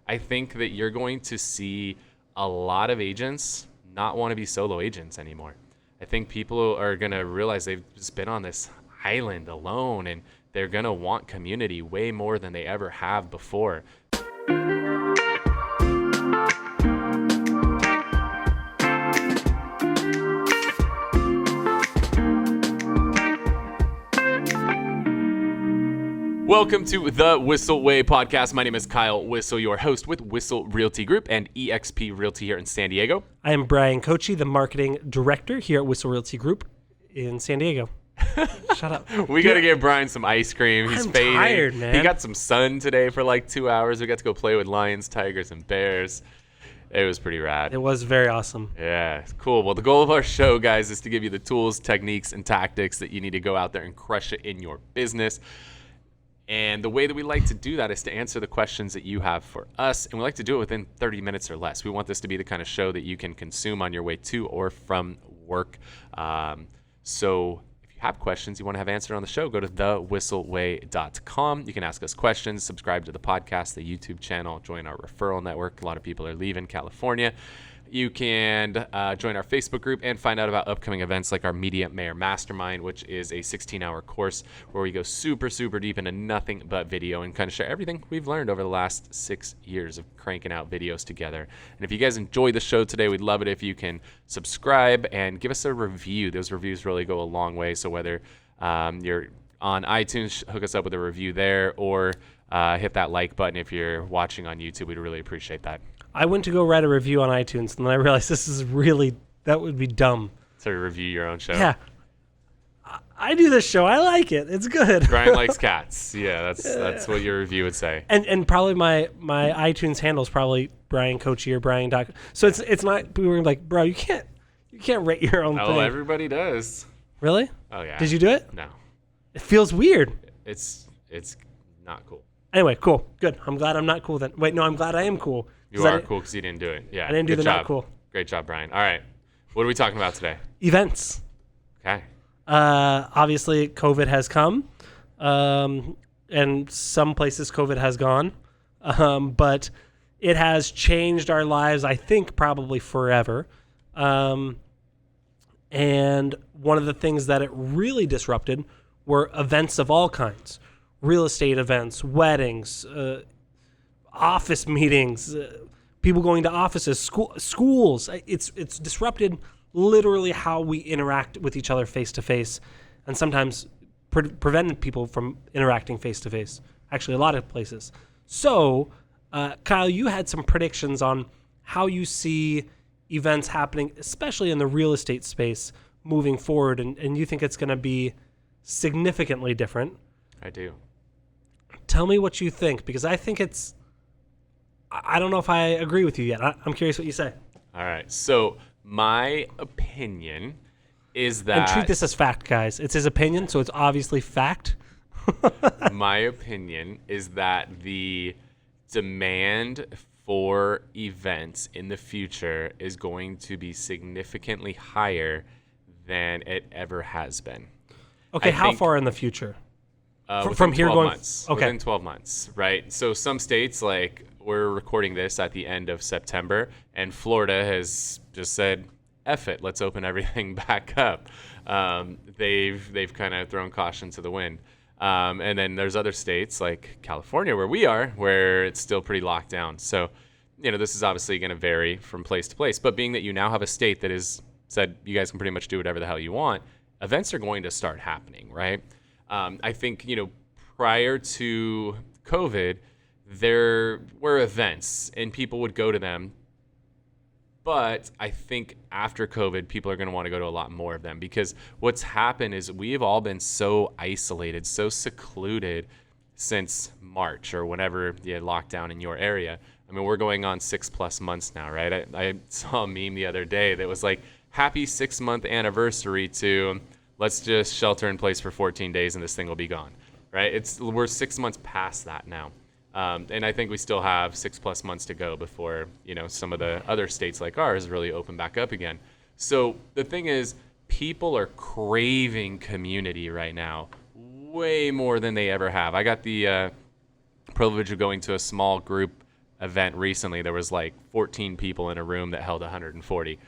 I think that you're going to see a lot of agents not want to be solo agents anymore. I think people are going to realize they've just been on this island alone, and they're going to want community way more than they ever have before. Welcome to the Whissel Way Podcast. My name is Kyle Whissel, your host with Whissel Realty Group and eXp Realty here in San Diego. I am Bryan, Koci, the marketing director here at Whissel Realty Group in San Diego. Shut up. We got to give Bryan some ice cream. He's fading. Tired, man. He got some sun today for like 2 hours. We got to go play with lions, tigers, and bears. It was pretty rad. It was very awesome. Yeah, cool. Well, the goal of our show, guys, is to give you the tools, techniques, and tactics that you need to go out there and crush it in your business. And the way that we like to do that is to answer the questions that you have for us. And we like to do it within 30 minutes or less. We want this to be the kind of show that you can consume on your way to or from work. So if you have questions you want to have answered on the show, go to thewhisselway.com. You can ask us questions, subscribe to the podcast, the YouTube channel, join our referral network. A lot of people are leaving California. You can join our Facebook group and find out about upcoming events like our Media Mayor Mastermind, which is a 16-hour course where we go super, super deep into nothing but video and kind of share everything we've learned over the last 6 years of cranking out videos together. And if you guys enjoyed the show today, we'd love it if you can subscribe and give us a review. Those reviews really go a long way. So whether you're on iTunes, hook us up with a review there, or hit that like button if you're watching on YouTube. We'd really appreciate that. I went to go write a review on iTunes, and then I realized that would be dumb. To review your own show? Yeah. I do this show. I like it. It's good. Bryan likes cats. Yeah, that's what your review would say. And probably my iTunes handle is probably Bryan Koci or Bryan. So it's not, people were like, bro, you can't rate your own thing. Oh, everybody does. Really? Oh, yeah. Did you do it? No. It feels weird. It's not cool. Anyway, cool. Good. I'm glad I'm not cool then. Wait, no, I'm glad I am cool. You are cool because you didn't do it. Yeah. I didn't do the job. not cool. Great job, Bryan. All right. What are we talking about today? Events. Okay. Obviously, COVID has come, and some places COVID has gone, but it has changed our lives, I think, probably forever. And one of the things that it really disrupted were events of all kinds. Real estate events, weddings, office meetings, people going to offices, schools. It's disrupted literally how we interact with each other face to face, and sometimes prevented people from interacting face to face. Actually, a lot of places. So, Kyle, you had some predictions on how you see events happening, especially in the real estate space, moving forward, and you think it's going to be significantly different. I do. Tell me what you think, because I think I don't know if I agree with you yet. I'm curious what you say. All right. So my opinion is that... And treat this as fact, guys. It's his opinion, so it's obviously fact. My opinion is that the demand for events in the future is going to be significantly higher than it ever has been. Okay, how far in the future? From here going months. Okay. Within 12 months, right? So some states, like we're recording this at the end of September, and Florida has just said, F it, let's open everything back up. They've kind of thrown caution to the wind. And then there's other states like California where we are, where it's still pretty locked down. So, this is obviously going to vary from place to place. But being that you now have a state that has said you guys can pretty much do whatever the hell you want, events are going to start happening, right? I think, prior to COVID, there were events and people would go to them. But I think after COVID, people are going to want to go to a lot more of them, because what's happened is we've all been so isolated, so secluded since March or whenever you had lockdown in your area. I mean, we're going on 6+ months now, right? I saw a meme the other day that was like, happy 6-month anniversary to let's just shelter in place for 14 days and this thing will be gone, right? We're 6 months past that now. And I think we still have 6+ months to go before, some of the other states like ours really open back up again. So the thing is, people are craving community right now way more than they ever have. I got the privilege of going to a small group event recently, there was like 14 people in a room that held 140.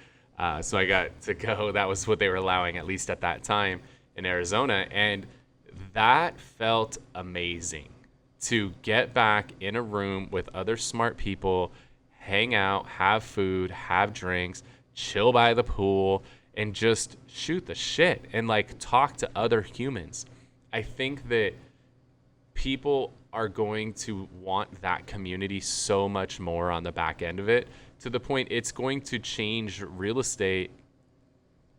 So I got to go. That was what they were allowing, at least at that time in Arizona. And that felt amazing to get back in a room with other smart people, hang out, have food, have drinks, chill by the pool, and just shoot the shit and like talk to other humans. I think that people are going to want that community so much more on the back end of it, to the point it's going to change real estate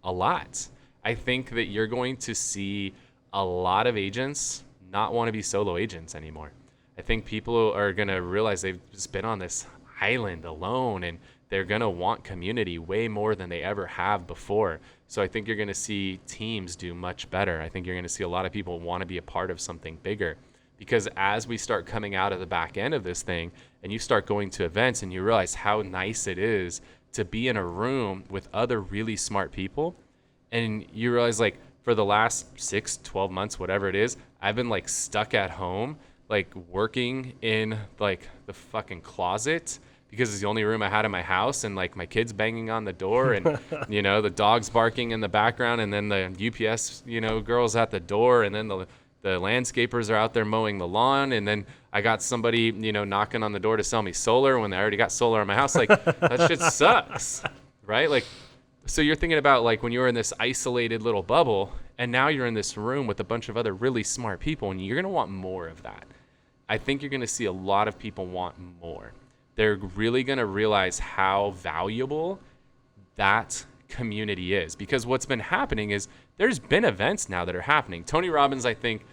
a lot. I think that you're going to see a lot of agents not want to be solo agents anymore. I think people are going to realize they've just been on this island alone, and they're going to want community way more than they ever have before. So I think you're going to see teams do much better. I think you're going to see a lot of people want to be a part of something bigger, because as we start coming out of the back end of this thing and you start going to events and you realize how nice it is to be in a room with other really smart people, and you realize like for the last 6-12 months, whatever it is, I've been like stuck at home, like working in like the fucking closet, because it's the only room I had in my house, and like my kids banging on the door, and you know, the dogs barking in the background, and then the UPS, you know, girls at the door, and then the landscapers are out there mowing the lawn, and then I got somebody, you know, knocking on the door to sell me solar when I already got solar in my house. Like, that shit sucks, right? Like, so you're thinking about like when you were in this isolated little bubble, and now you're in this room with a bunch of other really smart people, and you're going to want more of that. I think you're going to see a lot of people want more. They're really going to realize how valuable that community is, because what's been happening is there's been events now that are happening. Tony Robbins, I think,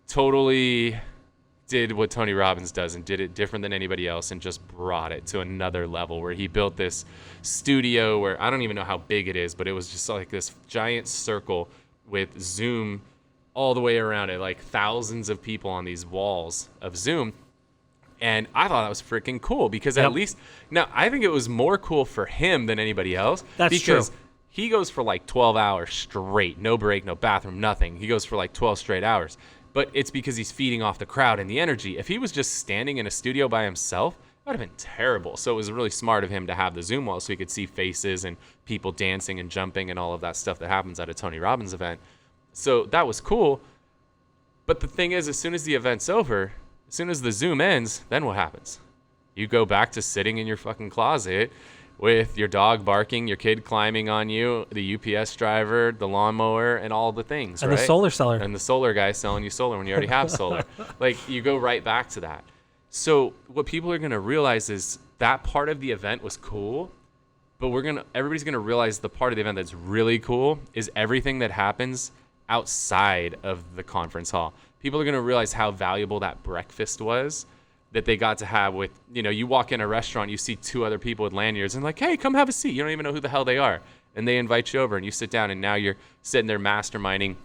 totally did what Tony Robbins does and did it different than anybody else, and just brought it to another level, where he built this studio where I don't even know how big it is, but it was just like this giant circle with Zoom all the way around it, like thousands of people on these walls of Zoom. And I thought that was freaking cool, because at least now I think it was more cool for him than anybody else. That's because true. He goes for like 12 hours straight, no break, no bathroom, nothing. He goes for like 12 straight hours. But it's because he's feeding off the crowd and the energy. If he was just standing in a studio by himself, that would have been terrible. So it was really smart of him to have the Zoom wall so he could see faces and people dancing and jumping and all of that stuff that happens at a Tony Robbins event. So that was cool. But the thing is, as soon as the event's over, as soon as the Zoom ends, then what happens? You go back to sitting in your fucking closet with your dog barking, your kid climbing on you, the UPS driver, the lawnmower, and all the things, and right? the solar seller. And the solar guy selling you solar when you already have solar. Like, you go right back to that. So what people are going to realize is that part of the event was cool, but everybody's going to realize the part of the event that's really cool is everything that happens outside of the conference hall. People are going to realize how valuable that breakfast was that they got to have with, you know, you walk in a restaurant, you see two other people with lanyards and like, hey, come have a seat. You don't even know who the hell they are. And they invite you over and you sit down, and now you're sitting there masterminding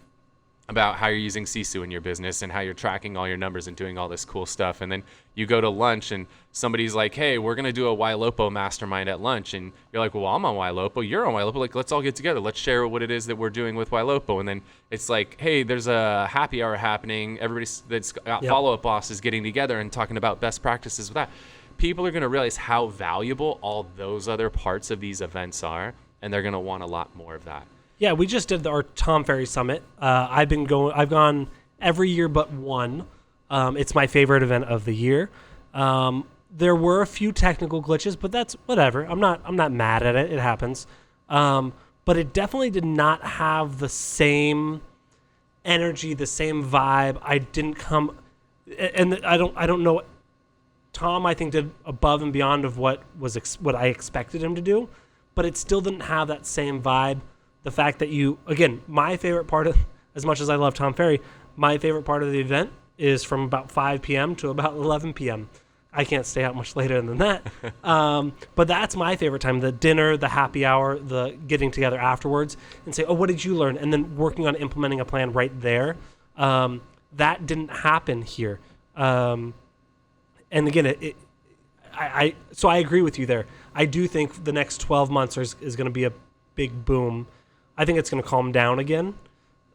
about how you're using Sisu in your business and how you're tracking all your numbers and doing all this cool stuff. And then you go to lunch and somebody's like, hey, we're going to do a Ylopo mastermind at lunch. And you're like, well, I'm on Ylopo. You're on Ylopo. Like, let's all get together. Let's share what it is that we're doing with Ylopo. And then it's like, hey, there's a happy hour happening. Everybody that's got follow-up bosses getting together and talking about best practices with that. People are going to realize how valuable all those other parts of these events are, and they're going to want a lot more of that. Yeah, we just did our Tom Ferry Summit. I've gone every year but one. It's my favorite event of the year. There were a few technical glitches, but that's whatever. I'm not mad at it. It happens. But it definitely did not have the same energy, the same vibe. I didn't come, and I don't know. Tom, I think, did above and beyond of what I expected him to do, but it still didn't have that same vibe. The fact that my favorite part of, as much as I love Tom Ferry, my favorite part of the event is from about 5 p.m. to about 11 p.m. I can't stay out much later than that. But that's my favorite time, the dinner, the happy hour, the getting together afterwards and say, oh, what did you learn? And then working on implementing a plan right there. That didn't happen here. And again, so I agree with you there. I do think the next 12 months is going to be a big boom. I think it's going to calm down again.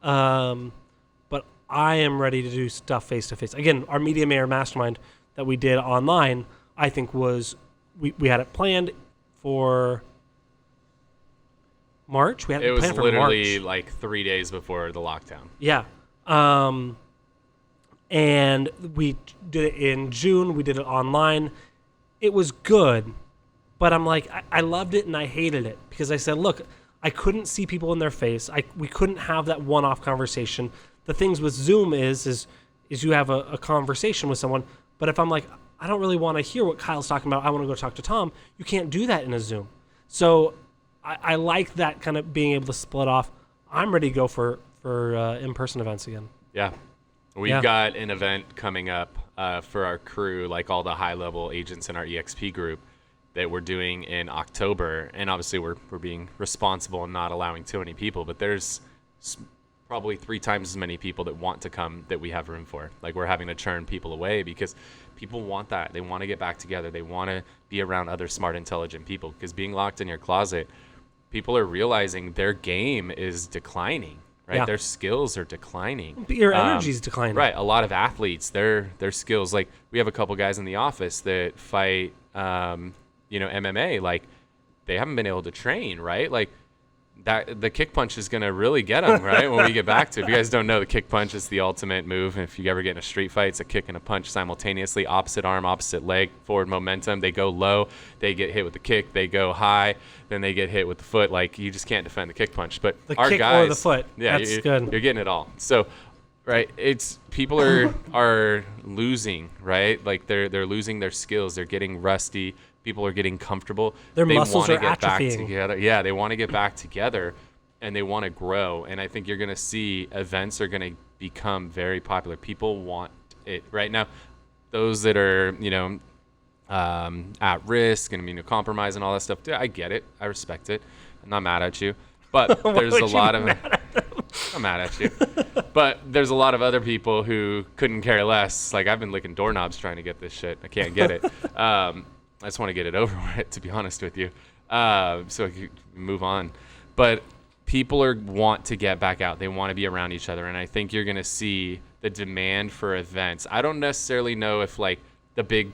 But I am ready to do stuff face-to-face. Again, our Media Mayor Mastermind that we did online, I think was we had it planned for March. We had It was planned for literally March. like 3 days before the lockdown. Yeah. And we did it in June. We did it online. It was good, but I'm like, I loved it and I hated it because I said, look, I couldn't see people in their face. We couldn't have that one-off conversation. The things with Zoom is you have a conversation with someone, but if I'm like, I don't really want to hear what Kyle's talking about, I want to go talk to Tom, you can't do that in a Zoom. So I like that kind of being able to split off. I'm ready to go for in-person events again. Yeah. We've got an event coming up for our crew, like all the high-level agents in our EXP group that we're doing in October. And obviously we're being responsible and not allowing too many people, but there's probably 3 times as many people that want to come that we have room for. Like we're having to churn people away because people want that. They want to get back together. They want to be around other smart, intelligent people because being locked in your closet, people are realizing their game is declining. Right, Yeah. their skills are declining. Your energy's declining. Right, a lot of athletes, their skills. Like we have a couple guys in the office that fight, MMA. Like they haven't been able to train. Right, like that the kick punch is gonna really get them. Right, when we get back to it. If you guys don't know, the kick punch is the ultimate move. If you ever get in a street fight, it's a kick and a punch simultaneously, opposite arm, opposite leg, forward momentum. They go low, they get hit with the kick. They go high, then they get hit with the foot. Like you just can't defend the kick punch. But The our kick guys, or the foot. yeah, That's good. You're getting it all. So. Right, it's people are losing, right? Like they're losing their skills. They're getting rusty. People are getting comfortable. Their they muscles wanna are get back atrophying. together. Yeah, they want to get back together, and they want to grow. And I think you're going to see events are going to become very popular. People want it right now. Those that are at risk and immunocompromised and all that stuff. I get it. I respect it. I'm not mad at you. But there's a lot of I'm mad at you. But there's a lot of other people who couldn't care less. Like I've been licking doorknobs trying to get this shit. I can't get it. I just want to get it over with, to be honest with you. So I can move on. But people want to get back out. They want to be around each other. And I think you're going to see the demand for events. I don't necessarily know if like the big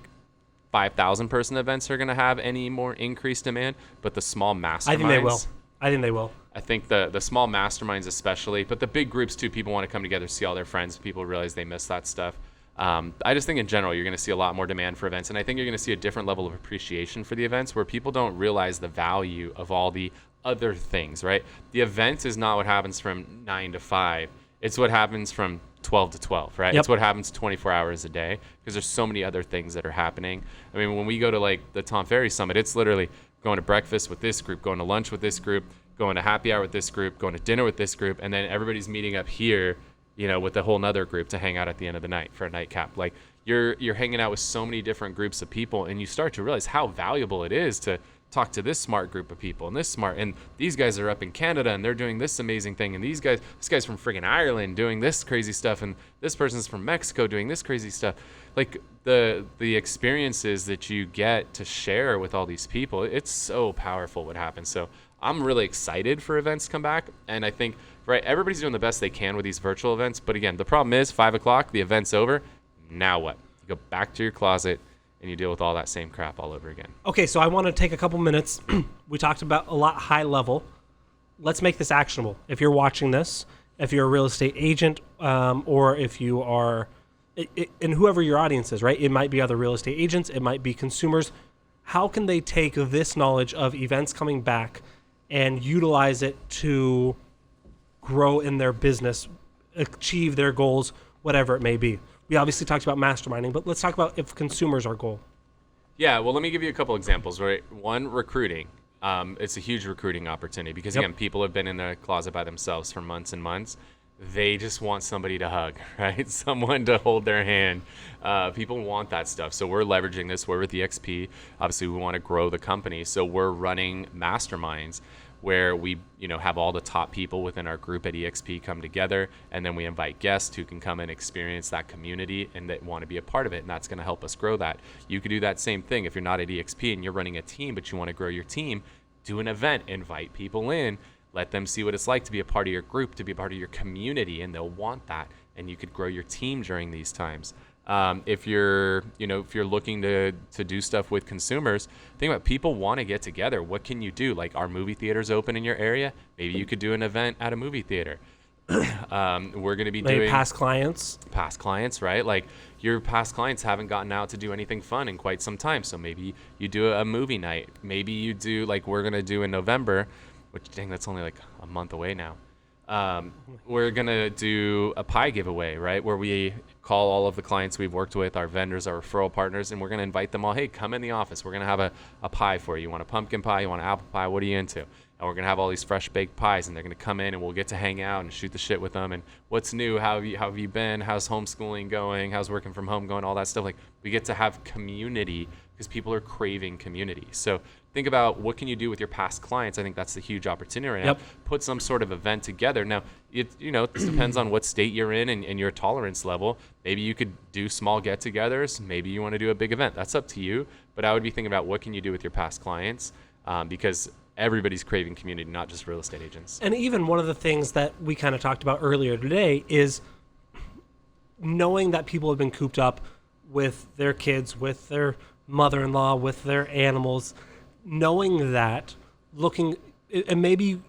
5,000 person events are going to have any more increased demand, but the small masterminds. I think they will. I think the small masterminds especially, but the big groups too, people want to come together, see all their friends. People realize they miss that stuff. I just think in general, you're going to see a lot more demand for events. And I think you're going to see a different level of appreciation for the events where people don't realize the value of all the other things, right? The event is not what happens from 9 to 5. It's what happens from 12 to 12, right? Yep. It's what happens 24 hours a day because there's so many other things that are happening. I mean, when we go to like the Tom Ferry Summit, it's literally going to breakfast with this group, going to lunch with this group, going to happy hour with this group, going to dinner with this group, and then everybody's meeting up here, with a whole nother group to hang out at the end of the night for a nightcap. Like you're hanging out with so many different groups of people, and you start to realize how valuable it is to talk to this smart group of people and these guys are up in Canada and they're doing this amazing thing, and this guy's from friggin' Ireland doing this crazy stuff, and this person's from Mexico doing this crazy stuff. Like the experiences that you get to share with all these people, it's so powerful what happens. So I'm really excited for events to come back, and I think everybody's doing the best they can with these virtual events. But again, the problem is 5 o'clock, the event's over. Now what? You go back to your closet and you deal with all that same crap all over again. Okay, so I want to take a couple minutes. We talked about a lot high level. Let's make this actionable. If you're watching this, if you're a real estate agent, or if you are, and whoever your audience is, right? It might be other real estate agents. It might be consumers. How can they take this knowledge of events coming back and utilize it to grow in their business, achieve their goals, whatever it may be? We obviously talked about masterminding, but let's talk about if consumers are goal. Yeah, well, let me give you a couple examples, right? One, recruiting. It's a huge recruiting opportunity because, again, people have been in the closet by themselves for months and months. They just want somebody to hug, right? Someone to hold their hand. People want that stuff. So we're leveraging this. We're with EXP. Obviously, we want to grow the company. So we're running masterminds where we, have all the top people within our group at EXP come together, and then we invite guests who can come and experience that community and that want to be a part of it, and that's going to help us grow that. You could do that same thing if you're not at EXP and you're running a team, but you want to grow your team. Do an event, invite people in, let them see what it's like to be a part of your group, to be a part of your community, and they'll want that, and you could grow your team during these times. If you're looking to do stuff with consumers, think about people want to get together. What can you do? Like, are movie theaters open in your area? Maybe you could do an event at a movie theater. We're going to be doing past clients, right? Like, your past clients haven't gotten out to do anything fun in quite some time. So maybe you do a movie night. Maybe you do, like we're going to do in November, which, dang, that's only like a month away now. We're going to do a pie giveaway, right? Where we call all of the clients we've worked with, our vendors, our referral partners, and we're going to invite them all. Hey, come in the office. We're going to have a pie for you. You want a pumpkin pie? You want an apple pie? What are you into? And we're going to have all these fresh baked pies, and they're going to come in, and we'll get to hang out and shoot the shit with them. And what's new? How have you been? How's homeschooling going? How's working from home going? All that stuff. Like, we get to have community because people are craving community. So think about what can you do with your past clients. I think that's the huge opportunity right now. Yep. Put some sort of event together. Now, it depends on what state you're in and your tolerance level. Maybe you could do small get-togethers. Maybe you want to do a big event. That's up to you. But I would be thinking about what can you do with your past clients, because everybody's craving community, not just real estate agents. And even one of the things that we kind of talked about earlier today is knowing that people have been cooped up with their kids, with their mother-in-law, with their animals, knowing that, and maybe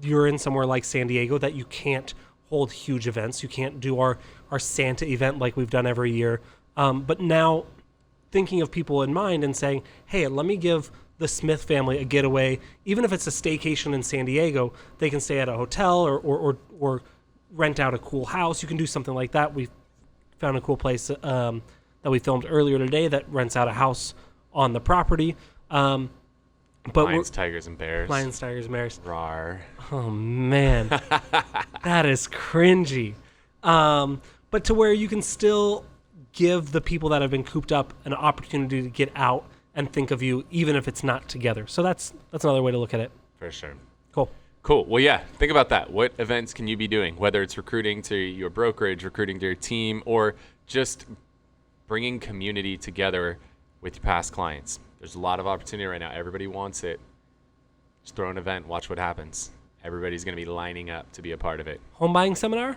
you're in somewhere like San Diego that you can't hold huge events. You can't do our Santa event like we've done every year. But now thinking of people in mind and saying, hey, let me give the Smith family a getaway. Even if it's a staycation in San Diego, they can stay at a hotel or rent out a cool house. You can do something like that. We found a cool place that we filmed earlier today that rents out a house on the property. But Lions, tigers, and bears. Lions, tigers, and bears. Rawr. Oh, man. That is cringy. But to where you can still give the people that have been cooped up an opportunity to get out and think of you, even if it's not together. So that's another way to look at it. For sure. Cool. Well, yeah, think about that. What events can you be doing? Whether it's recruiting to your brokerage, recruiting to your team, or just bringing community together with your past clients. There's a lot of opportunity right now. Everybody wants it. Just throw an event, watch what happens. Everybody's going to be lining up to be a part of it. Home buying seminar?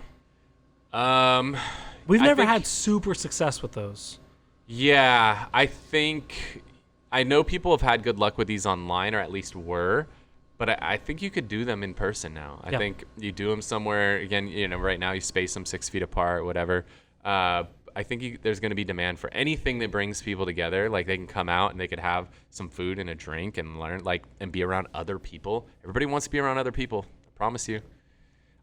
We've never had super success with those. Yeah, I know people have had good luck with these online, or at least were, but I think you could do them in person now. I think you do them somewhere, again, right now you space them 6 feet apart, whatever. I think there's going to be demand for anything that brings people together. Like, they can come out and they could have some food and a drink and learn, and be around other people. Everybody wants to be around other people. I promise you.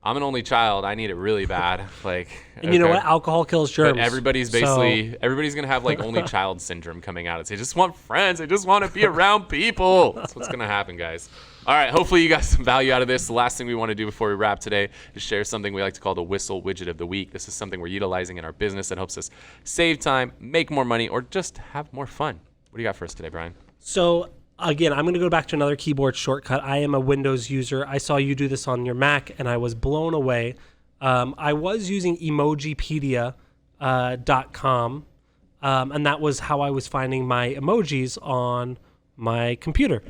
I'm an only child. I need it really bad. And you know what? Alcohol kills germs. But everybody's going to have only child syndrome coming out. It's, they just want friends. They just want to be around people. That's what's going to happen, guys. All right. Hopefully you got some value out of this. The last thing we want to do before we wrap today is share something we like to call the Whissel Widget of the Week. This is something we're utilizing in our business that helps us save time, make more money, or just have more fun. What do you got for us today, Bryan? So, again, I'm going to go back to another keyboard shortcut. I am a Windows user. I saw you do this on your Mac, and I was blown away. I was using emojipedia.com, and that was how I was finding my emojis on my computer.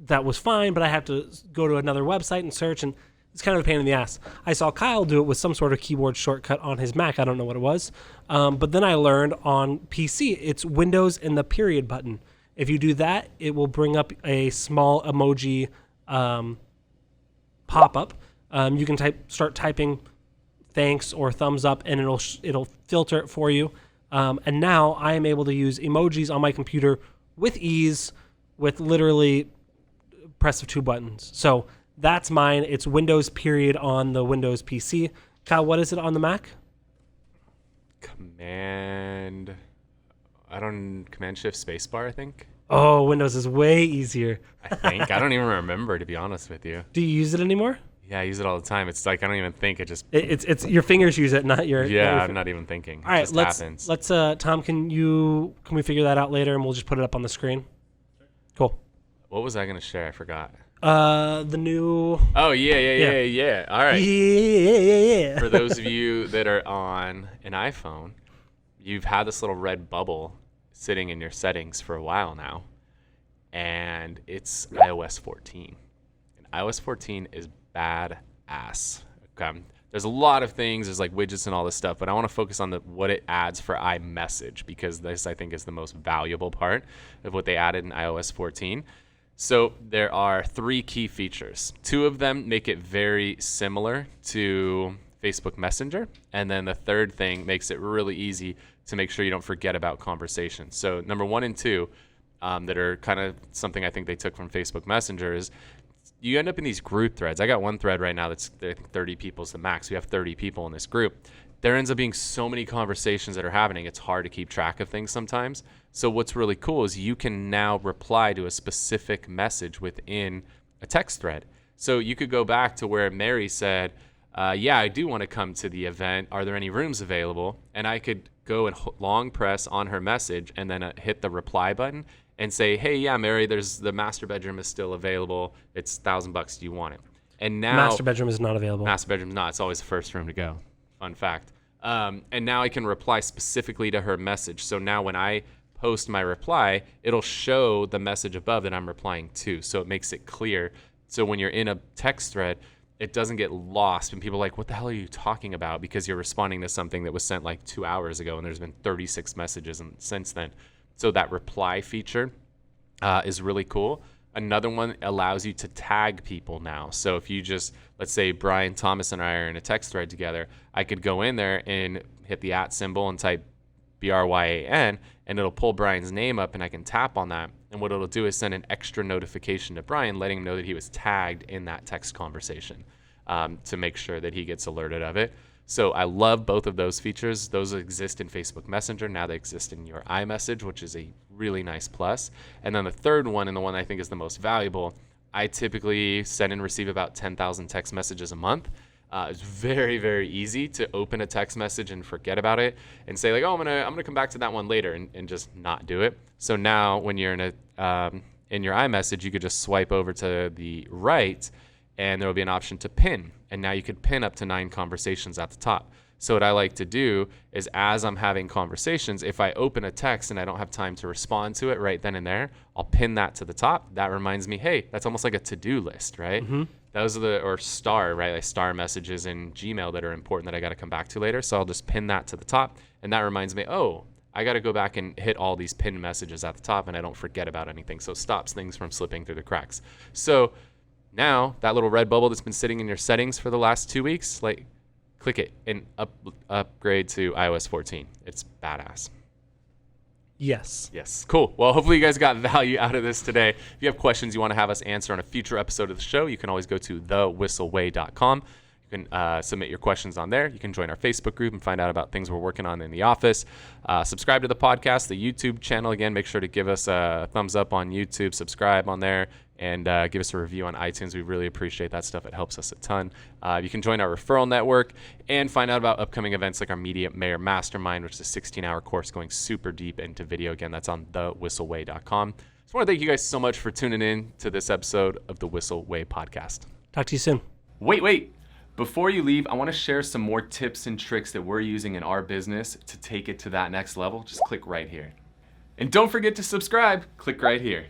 That was fine, but I had to go to another website and search, and it's kind of a pain in the ass. I saw Kyle do it with some sort of keyboard shortcut on his Mac. I don't know what it was. But then I learned on PC, it's Windows and the period button. If you do that, it will bring up a small emoji pop-up. You can start typing thanks or thumbs up, and it'll filter it for you. And now I am able to use emojis on my computer with ease, with literally press of 2 buttons. So that's mine. It's Windows period on the Windows PC. Kyle, what is it on the Mac? Command Shift Spacebar, I think. Oh, Windows is way easier. I think. I don't even remember, to be honest with you. Do you use it anymore? Yeah, I use it all the time. It's like I don't even think. It's your fingers use it, not your. Yeah, I'm not even thinking. All right, it just happens. Let's Tom, can we figure that out later, and we'll just put it up on the screen? Cool. What was I gonna share? I forgot. The new. Oh yeah. All right. Yeah. For those of you that are on an iPhone, you've had this little red bubble sitting in your settings for a while now, and it's iOS 14. And iOS 14 is badass. Okay. there's a lot of things. There's like widgets and all this stuff, but I want to focus on what it adds for iMessage, because this, I think, is the most valuable part of what they added in iOS 14. So there are 3 key features. 2 of them make it very similar to Facebook Messenger. And then the third thing makes it really easy to make sure you don't forget about conversations. So number 1 and 2 that are kind of something I think they took from Facebook Messenger is you end up in these group threads. I got one thread right now that's, I think 30 people is the max. We have 30 people in this group. There ends up being so many conversations that are happening, it's hard to keep track of things sometimes. So what's really cool is you can now reply to a specific message within a text thread. So you could go back to where Mary said, yeah, I do want to come to the event. Are there any rooms available? And I could go and long press on her message and then hit the reply button and say, hey, yeah, Mary, the master bedroom is still available. It's $1,000. Do you want it? And now Master bedroom is not available. Master bedroom's not. It's always the first room to go. Fun fact. And now I can reply specifically to her message. So now when I post my reply, it'll show the message above that I'm replying to. So it makes it clear. So when you're in a text thread, it doesn't get lost and people are like, what the hell are you talking about? Because you're responding to something that was sent like 2 hours ago and there's been 36 messages since then. So that reply feature is really cool. Another one allows you to tag people now. So if you just, let's say Bryan, Thomas, and I are in a text thread together, I could go in there and hit the @ symbol and type Bryan, and it'll pull Bryan's name up, and I can tap on that. And what it'll do is send an extra notification to Bryan, letting him know that he was tagged in that text conversation to make sure that he gets alerted of it. So I love both of those features. Those exist in Facebook Messenger. Now they exist in your iMessage, which is a really nice plus. And then the third one, and the one I think is the most valuable, I typically send and receive about 10,000 text messages a month. It's very, very easy to open a text message and forget about it and say like, oh, I'm gonna come back to that one later and just not do it. So now when you're in your iMessage, you could just swipe over to the right and there will be an option to pin. And now you could pin up to 9 conversations at the top. So what I like to do is as I'm having conversations, if I open a text and I don't have time to respond to it right then and there, I'll pin that to the top. That reminds me, hey, that's almost like a to-do list, right? Mm-hmm. Those are or star, right? Like star messages in Gmail that are important that I got to come back to later. So I'll just pin that to the top. And that reminds me, oh, I got to go back and hit all these pinned messages at the top and I don't forget about anything. So it stops things from slipping through the cracks. So now that little red bubble that's been sitting in your settings for the last 2 weeks, like click it and upgrade to iOS 14. It's badass. Yes. Yes. Cool. Well, hopefully you guys got value out of this today. If you have questions you want to have us answer on a future episode of the show, you can always go to thewhisselway.com. You can submit your questions on there. You can join our Facebook group and find out about things we're working on in the office. Subscribe to the podcast, the YouTube channel. Again, make sure to give us a thumbs up on YouTube, subscribe on there, and give us a review on iTunes. We really appreciate that stuff. It helps us a ton. You can join our referral network and find out about upcoming events like our Media Mayor Mastermind, which is a 16-hour course going super deep into video. Again, that's on thewhisselway.com. Just want to thank you guys so much for tuning in to this episode of the Whissel Way Podcast. Talk to you soon. Wait. Before you leave, I want to share some more tips and tricks that we're using in our business to take it to that next level. Just click right here. And don't forget to subscribe. Click right here.